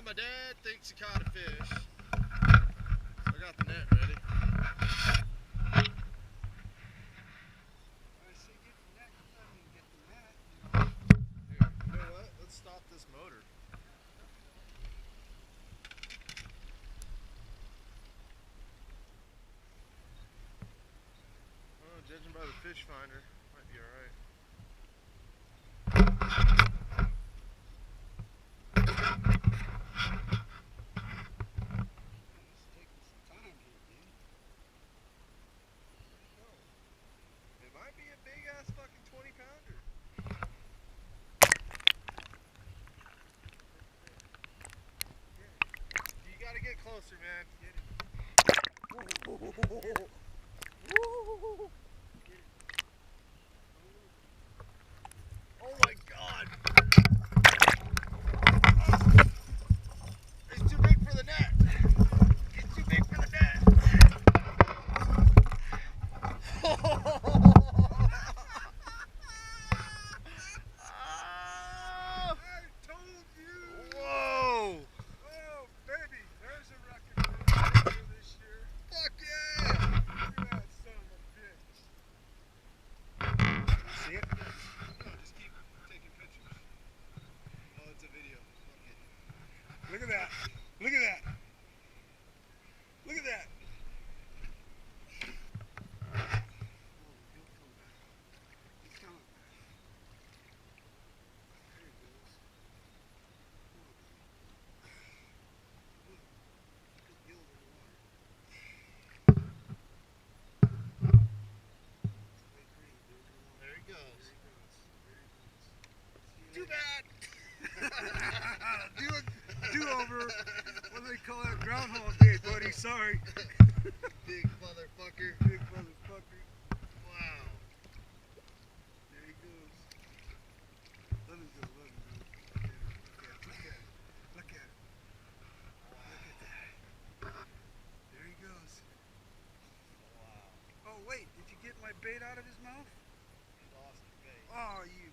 my dad thinks he caught a fish. So I got the net ready. Here, you know what? Let's stop this motor. Oh, judging by the fish finder, might be alright. It might be a big ass fucking 20 pounder. You gotta get closer, man. Get it. Oh my god! It's too big for the net! It's too big for the net! Look at that. Look at that. Look at that. He's coming back. There he goes. Good gill in the water. There he goes. Too bad. Do-over. What do they call that? Groundhog Day, buddy. Sorry. Big motherfucker. Big motherfucker. Wow. There he goes. Let him go. Let him go. Look at it. Look at it. Look at that. There he goes. Wow. Oh, wait. Did you get my bait out of his mouth? He lost the bait. Oh, you